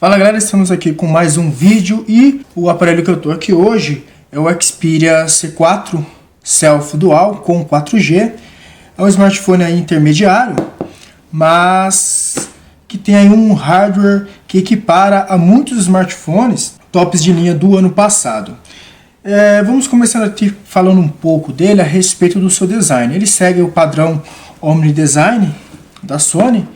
Fala galera, estamos aqui com mais um vídeo e o aparelho que eu estou aqui hoje é o Xperia C4 Self Dual com 4G. É um smartphone aí intermediário, mas que tem aí um hardware que equipara a muitos smartphones tops de linha do ano passado. Vamos começar aqui falando um pouco dele a respeito do seu design. Ele segue o padrão Omni Design da Sony,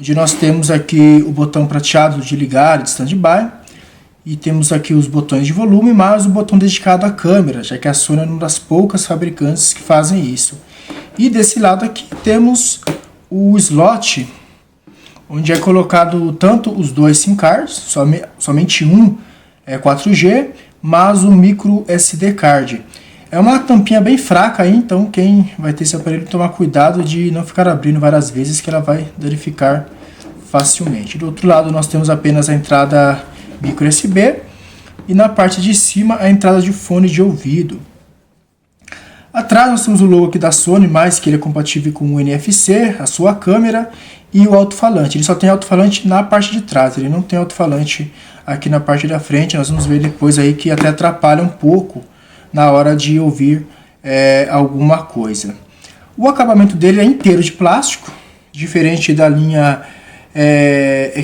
onde nós temos aqui o botão prateado de ligar e de standby, e temos aqui os botões de volume, mais o botão dedicado à câmera, já que a Sony é uma das poucas fabricantes que fazem isso. E desse lado aqui temos o slot, onde é colocado tanto os dois SIM cards, somente um é 4G, mas o micro SD card. É uma tampinha bem fraca aí, então quem vai ter esse aparelho tomar cuidado de não ficar abrindo várias vezes, que ela vai danificar facilmente. Do outro lado nós temos apenas a entrada micro USB e na parte de cima a entrada de fone de ouvido. Atrás nós temos o logo aqui da Sony, mas que ele é compatível com o NFC, a sua câmera e o alto-falante. Ele só tem alto-falante na parte de trás, ele não tem alto-falante aqui na parte da frente. Nós vamos ver depois aí que até atrapalha um pouco na hora de ouvir alguma coisa. O acabamento dele é inteiro de plástico, diferente da linha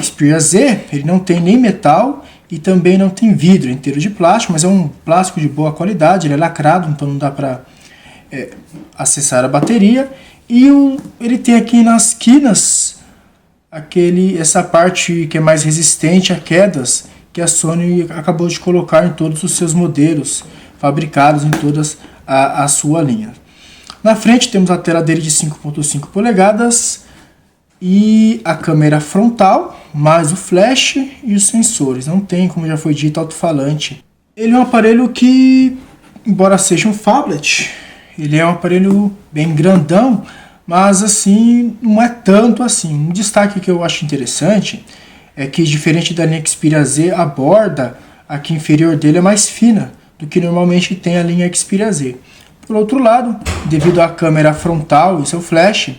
Xperia Z. Ele não tem nem metal e também não tem vidro, é inteiro de plástico, mas é um plástico de boa qualidade, ele é lacrado, então não dá para acessar a bateria. E ele tem aqui nas quinas essa parte que é mais resistente a quedas, que a Sony acabou de colocar em todos os seus modelos fabricados em todas a sua linha. Na frente temos a tela dele de 5.5 polegadas e a câmera frontal, mais o flash e os sensores. Não tem, como já foi dito, alto-falante. Ele é um aparelho que, embora seja um phablet, ele é um aparelho bem grandão, mas assim, não é tanto assim. Um destaque que eu acho interessante é que, diferente da linha Xperia Z, a borda aqui inferior dele é mais fina do que normalmente tem a linha Xperia Z. Por outro lado, devido à câmera frontal e seu flash,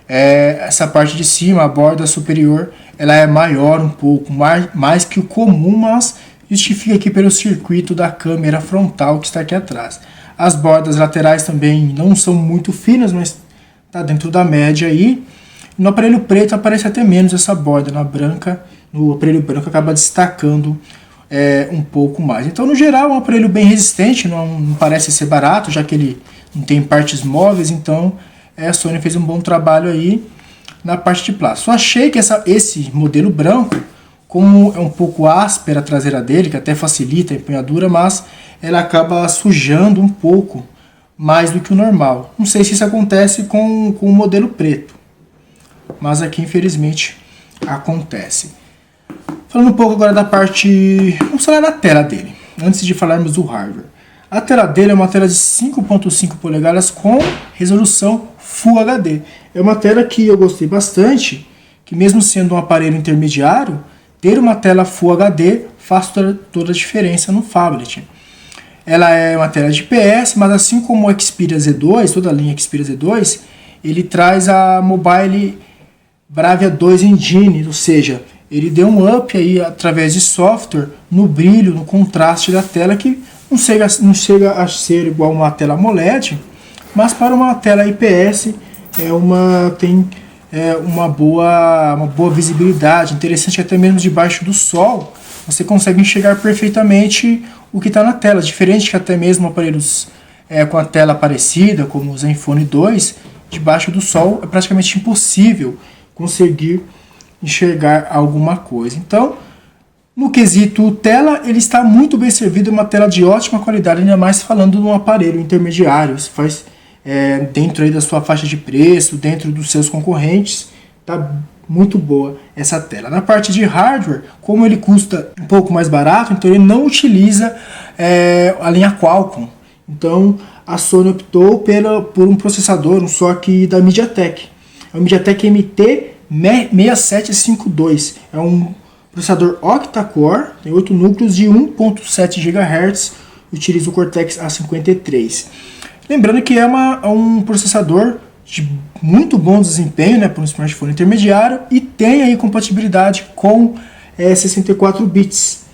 essa parte de cima, a borda superior, ela é maior um pouco, mais que o comum, mas justifica aqui pelo circuito da câmera frontal que está aqui atrás. As bordas laterais também não são muito finas, mas está dentro da média aí. No aparelho preto aparece até menos essa borda, no aparelho branco acaba destacando um pouco mais. Então, no geral, é um aparelho bem resistente, não parece ser barato, já que ele não tem partes móveis. Então a Sony fez um bom trabalho aí na parte de plástico. Só achei que esse modelo branco, como é um pouco áspera a traseira dele, que até facilita a empunhadura, mas ela acaba sujando um pouco mais do que o normal. Não sei se isso acontece com o modelo preto, mas aqui infelizmente acontece. Falando um pouco agora da parte... Vamos falar da tela dele, antes de falarmos do hardware. A tela dele é uma tela de 5.5 polegadas com resolução Full HD. É uma tela que eu gostei bastante, que mesmo sendo um aparelho intermediário, ter uma tela Full HD faz toda a diferença no phablet. Ela é uma tela de IPS, mas assim como o Xperia Z2, toda a linha Xperia Z2, ele traz a Mobile Bravia 2 Engine, ou seja, ele deu um up aí através de software no brilho, no contraste da tela, que não chega a ser igual uma tela AMOLED, mas para uma tela IPS tem uma boa visibilidade. Interessante, até mesmo debaixo do sol você consegue enxergar perfeitamente o que está na tela, diferente que até mesmo aparelhos com a tela parecida, como o Zenfone 2, debaixo do sol é praticamente impossível conseguir enxergar alguma coisa. Então, no quesito tela, ele está muito bem servido, é uma tela de ótima qualidade, ainda mais falando de um aparelho intermediário. Você faz dentro aí da sua faixa de preço, dentro dos seus concorrentes, tá muito boa essa tela. Na parte de hardware, como ele custa um pouco mais barato, então ele não utiliza a linha Qualcomm. Então a Sony optou por um processador, um SoC da MediaTek. É o MediaTek MT6752. É um processador octa-core, tem 8 núcleos de 1.7 GHz, utiliza o Cortex A53. Lembrando que é um processador de muito bom desempenho, né, para um smartphone intermediário, e tem aí compatibilidade com é 64 bits.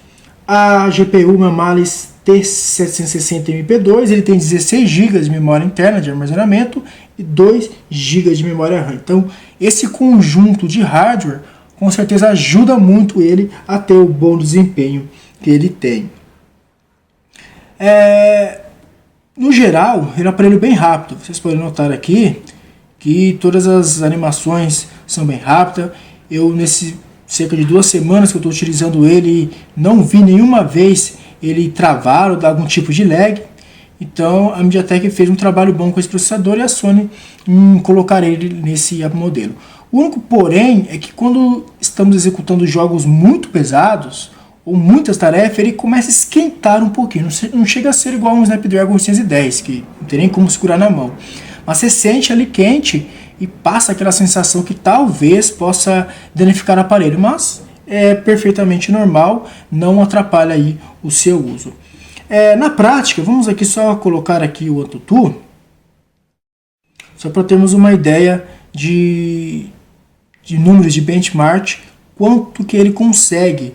A GPU Mamalis T760 MP2, ele tem 16 GB de memória interna de armazenamento e 2 GB de memória RAM. Então, esse conjunto de hardware com certeza ajuda muito ele a ter o bom desempenho que ele tem. No geral, ele é um aparelho bem rápido. Vocês podem notar aqui que todas as animações são bem rápidas. Eu, nesse cerca de 2 semanas que eu estou utilizando ele, não vi nenhuma vez ele travar ou dar algum tipo de lag. Então a MediaTek fez um trabalho bom com esse processador e a Sony colocar ele nesse modelo. O único porém é que quando estamos executando jogos muito pesados ou muitas tarefas, ele começa a esquentar um pouquinho. Não chega a ser igual a um Snapdragon 810, que não tem nem como segurar na mão. Mas você sente ali quente e passa aquela sensação que talvez possa danificar o aparelho. Mas é perfeitamente normal, não atrapalha aí o seu uso. Na prática, vamos aqui só colocar aqui o AnTuTu, só para termos uma ideia de números de benchmark, quanto que ele consegue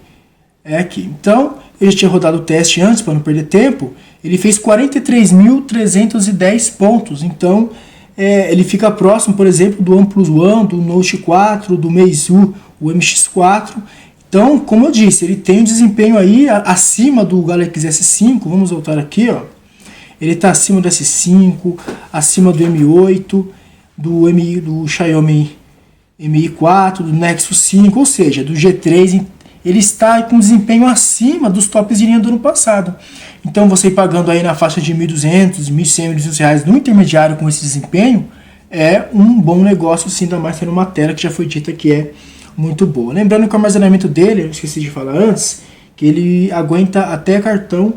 aqui. Então, ele já tinha rodado o teste antes, para não perder tempo, ele fez 43.310 pontos, então ele fica próximo, por exemplo, do OnePlus One, do Note 4, do Meizu, o MX4. Então, como eu disse, ele tem um desempenho aí acima do Galaxy S5. Vamos voltar aqui, ó. Ele está acima do S5, acima do M8, do Xiaomi Mi 4, do Nexus 5, ou seja, do G3. Ele está com desempenho acima dos tops de linha do ano passado. Então, você pagando aí na faixa de R$1.200, R$1.100, R$1.200 no intermediário com esse desempenho, é um bom negócio, sim, ainda mais tendo uma tela que já foi dita que é muito boa. Lembrando que o armazenamento dele, eu esqueci de falar antes, que ele aguenta até cartão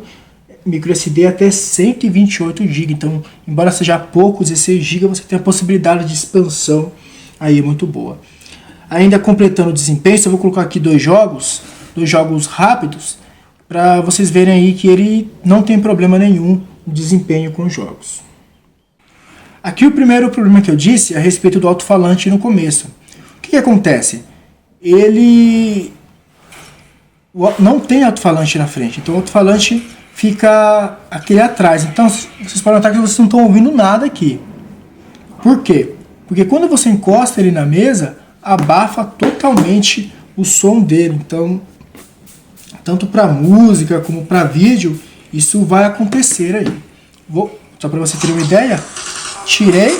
microSD até 128 GB. Então, embora seja pouco, 16 GB, você tem a possibilidade de expansão aí muito boa. Ainda completando o desempenho, eu vou colocar aqui dois jogos rápidos, para vocês verem aí que ele não tem problema nenhum de desempenho com os jogos. Aqui o primeiro problema que eu disse é a respeito do alto-falante no começo. O que acontece? Ele não tem alto-falante na frente, então o alto-falante fica aquele atrás. Então vocês podem notar que vocês não estão ouvindo nada aqui. Por quê? Porque quando você encosta ele na mesa, abafa totalmente o som dele. Então, tanto para música como para vídeo, isso vai acontecer aí. Só para você ter uma ideia, tirei,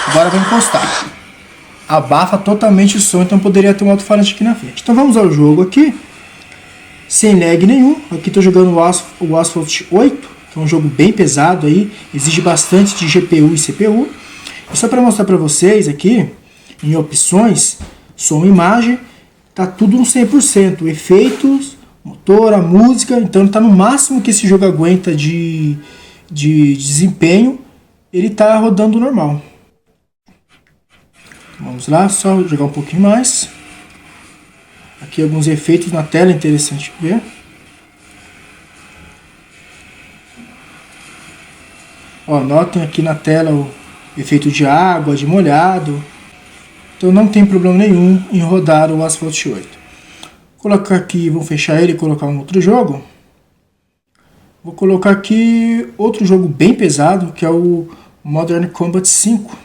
agora vou encostar. Abafa totalmente o som, então poderia ter um alto-falante aqui na frente. Então vamos ao jogo aqui, sem lag nenhum. Aqui estou jogando o Asphalt 8, que é um jogo bem pesado aí, exige bastante de GPU e CPU. E só para mostrar para vocês aqui, em opções, som e imagem, tá tudo no 100%, efeitos, motor, a música, então está no máximo que esse jogo aguenta de desempenho, ele está rodando normal. Vamos lá, só jogar um pouquinho mais. Aqui alguns efeitos na tela, interessante ver. Ó, notem aqui na tela o efeito de água, de molhado. Então não tem problema nenhum em rodar o Asphalt 8. Vou colocar aqui, vou fechar ele e colocar um outro jogo. Vou colocar aqui outro jogo bem pesado, que é o Modern Combat 5.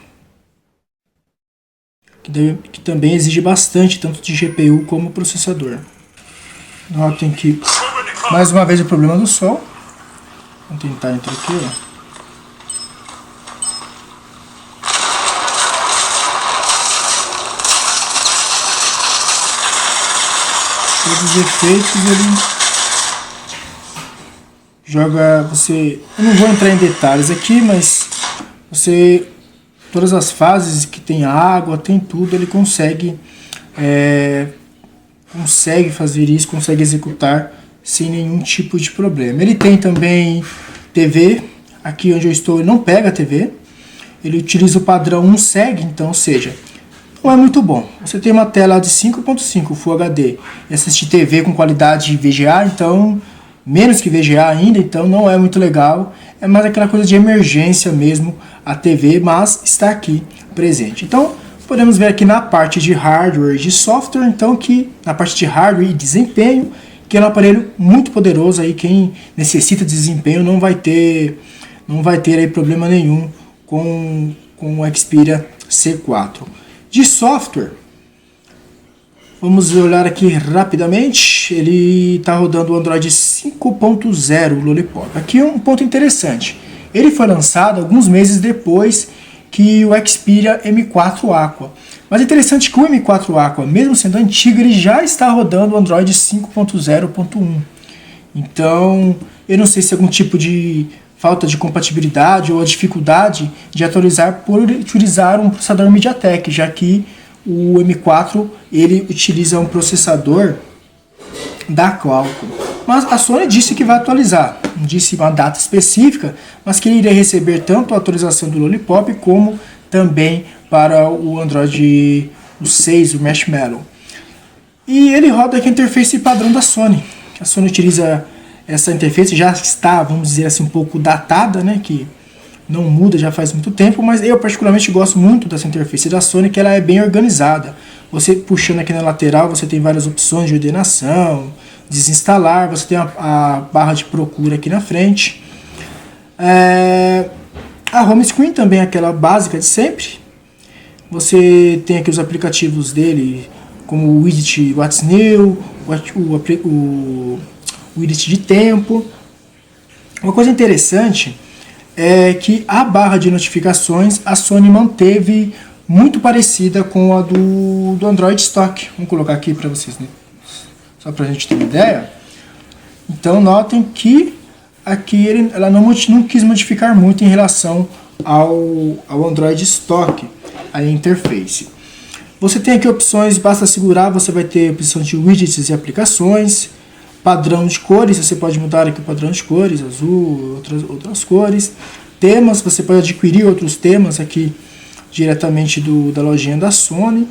Que também exige bastante, tanto de GPU como processador. Notem que, mais uma vez, o problema do som. Vamos tentar entrar aqui, ó. Todos os efeitos ele joga você. Eu não vou entrar em detalhes aqui, mas você, todas as fases que tem água, tem tudo, ele consegue fazer isso, consegue executar sem nenhum tipo de problema. Ele tem também TV, aqui onde eu estou ele não pega a TV, ele utiliza o padrão 1 seg, então, ou seja, não é muito bom. Você tem uma tela de 5.5 Full HD e assistir TV com qualidade VGA, então, menos que VGA ainda, então não é muito legal. É mais aquela coisa de emergência mesmo, a TV, mas está aqui presente. Então, Podemos ver aqui na parte de hardware e de software, então que na parte de hardware e desempenho, que é um aparelho muito poderoso aí, quem necessita de desempenho não vai ter aí problema nenhum com o Xperia C4. De software, vamos olhar aqui rapidamente, ele está rodando o Android 5.0 Lollipop. Aqui um ponto interessante, ele foi lançado alguns meses depois que o Xperia M4 Aqua. Mas é interessante que o M4 Aqua, mesmo sendo antigo, ele já está rodando o Android 5.0.1. Então, eu não sei se é algum tipo de falta de compatibilidade ou a dificuldade de atualizar por utilizar um processador MediaTek, já que o M4 ele utiliza um processador da Qualcomm. Mas a Sony disse que vai atualizar, não disse uma data específica, mas que ele iria receber tanto a atualização do Lollipop como também para o Android 6, o Marshmallow. E ele roda aqui a interface padrão da Sony. A Sony utiliza essa interface, já está, vamos dizer assim, um pouco datada, né, que não muda já faz muito tempo, mas eu particularmente gosto muito dessa interface da Sony, que ela é bem organizada. Você puxando aqui na lateral, você tem várias opções de ordenação, desinstalar, você tem a barra de procura aqui na frente. A home screen também é aquela básica de sempre. Você tem aqui os aplicativos dele, como o widget What's New, o widget de tempo. Uma coisa interessante é que a barra de notificações a Sony manteve muito parecida com a do Android Stock. Vamos colocar aqui para vocês, né? Só para a gente ter uma ideia. Então notem que aqui ela não quis modificar muito em relação ao Android Stock, a interface. Você tem aqui opções, basta segurar, você vai ter opção de widgets e aplicações, padrão de cores, você pode mudar aqui o padrão de cores, azul, outras cores, temas, você pode adquirir outros temas aqui diretamente da lojinha da Sony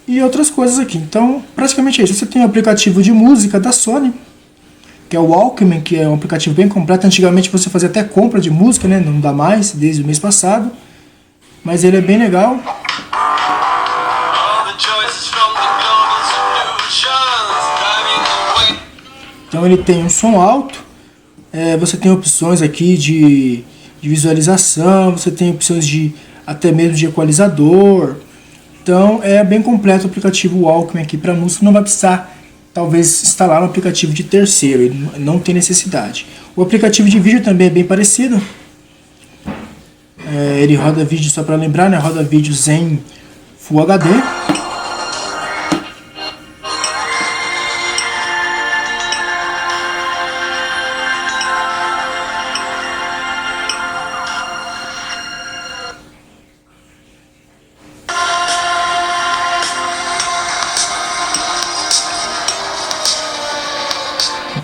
e outras coisas aqui. Então, praticamente é isso. Você tem o aplicativo de música da Sony, que é o Walkman, que é um aplicativo bem completo. Antigamente você fazia até compra de música, né? Não dá mais, desde o mês passado, mas ele é bem legal. Então ele tem um som alto, você tem opções aqui de visualização, você tem opções até mesmo de equalizador. Então é bem completo o aplicativo Walkman aqui para música, não vai precisar talvez instalar um aplicativo de terceiro, ele não tem necessidade. O aplicativo de vídeo também é bem parecido. Ele roda vídeo, só para lembrar, né? Roda vídeos em Full HD.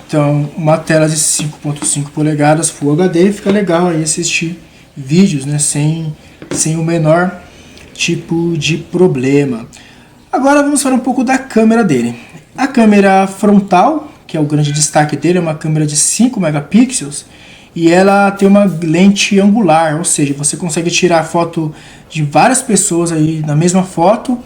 Então, uma tela de 5.5 polegadas Full HD, fica legal aí assistir vídeos, né, sem o menor tipo de problema. Agora vamos falar um pouco da câmera dele. A câmera frontal, que é o grande destaque dele, é uma câmera de 5 megapixels e ela tem uma lente angular, ou seja, você consegue tirar foto de várias pessoas aí na mesma foto,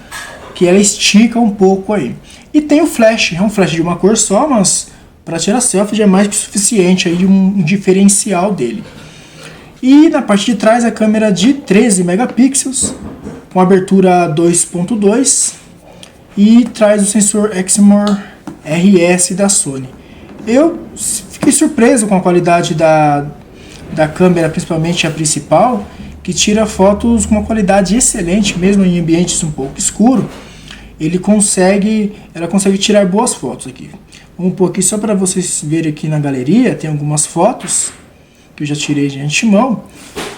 que ela estica um pouco aí. E tem o flash, é um flash de uma cor só, mas para tirar selfie já é mais que suficiente aí, um diferencial dele. E na parte de trás a câmera de 13 megapixels, com abertura 2.2 e traz o sensor Exmor RS da Sony. Eu fiquei surpreso com a qualidade da câmera, principalmente a principal, que tira fotos com uma qualidade excelente, mesmo em ambientes um pouco escuros. Ela consegue tirar boas fotos aqui. Vamos pôr aqui só para vocês verem aqui na galeria, tem algumas fotos que eu já tirei de antemão.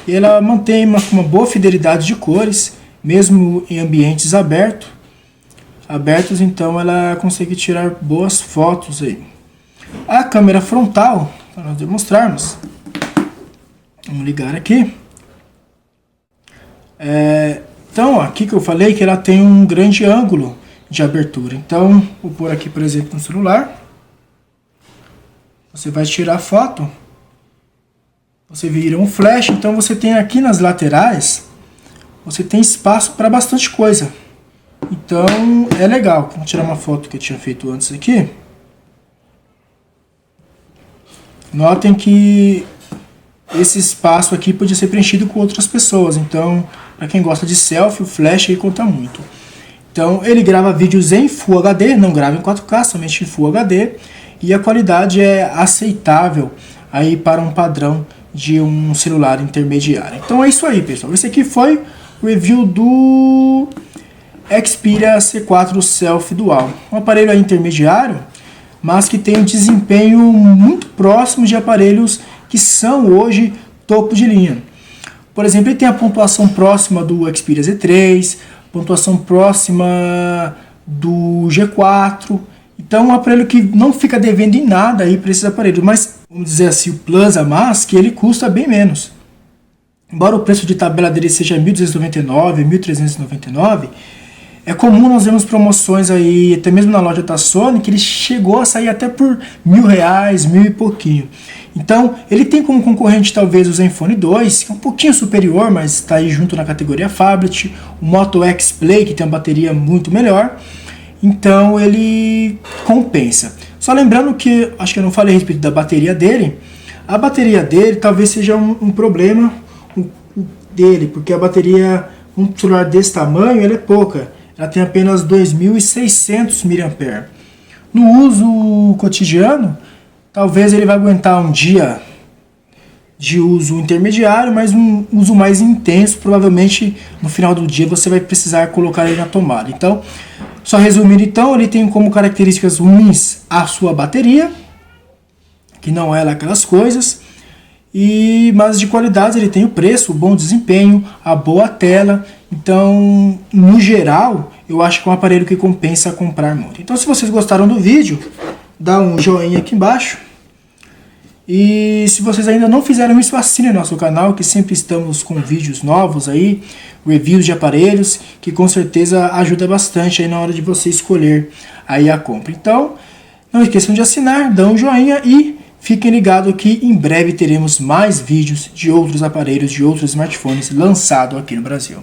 E ela mantém uma boa fidelidade de cores, mesmo em ambientes abertos, então ela consegue tirar boas fotos aí. A câmera frontal, para nós demonstrarmos, vamos ligar aqui. Então, aqui que eu falei que ela tem um grande ângulo de abertura. Então, vou pôr aqui, por exemplo, no celular. Você vai tirar a foto. Você vira um flash, então você tem aqui nas laterais, você tem espaço para bastante coisa. Então é legal. Vou tirar uma foto que eu tinha feito antes aqui. Notem que esse espaço aqui podia ser preenchido com outras pessoas. Então, para quem gosta de selfie, o flash aí conta muito. Então ele grava vídeos em Full HD, não grava em 4K, somente em Full HD. E a qualidade é aceitável aí para um padrão de um celular intermediário. Então é isso aí, pessoal. Esse aqui foi o review do Xperia C4 Selfie Dual. Um aparelho aí intermediário, mas que tem um desempenho muito próximo de aparelhos que são hoje topo de linha. Por exemplo, ele tem a pontuação próxima do Xperia Z3, pontuação próxima do G4. Então, um aparelho que não fica devendo em nada aí para esses aparelhos, mas vamos dizer assim, o Plus a mais, que ele custa bem menos. Embora o preço de tabela dele seja R$ 1.299, R$ 1.399, é comum nós vermos promoções aí, até mesmo na loja da Sony, que ele chegou a sair até por R$ 1.000, R$ 1.000 e pouquinho. Então, ele tem como concorrente talvez o Zenfone 2, que é um pouquinho superior, mas está aí junto na categoria Phablet, o Moto X Play, que tem uma bateria muito melhor. Então, ele compensa. Só lembrando que, acho que eu não falei a respeito da bateria dele, a bateria dele talvez seja um problema dele, porque a bateria, um celular desse tamanho, ela é pouca. Ela tem apenas 2.600 mAh. No uso cotidiano, talvez ele vai aguentar um dia de uso intermediário, mas um uso mais intenso, provavelmente no final do dia você vai precisar colocar ele na tomada. Então, só resumindo então, ele tem como características ruins a sua bateria, que não é lá aquelas coisas, mas de qualidade ele tem o preço, o bom desempenho, a boa tela. Então, no geral, eu acho que é um aparelho que compensa comprar muito. Então, se vocês gostaram do vídeo, dá um joinha aqui embaixo. E se vocês ainda não fizeram isso, assinem nosso canal, que sempre estamos com vídeos novos aí, reviews de aparelhos, que com certeza ajuda bastante aí na hora de você escolher aí a compra. Então, não esqueçam de assinar, dão um joinha e fiquem ligados que em breve teremos mais vídeos de outros aparelhos, de outros smartphones lançados aqui no Brasil.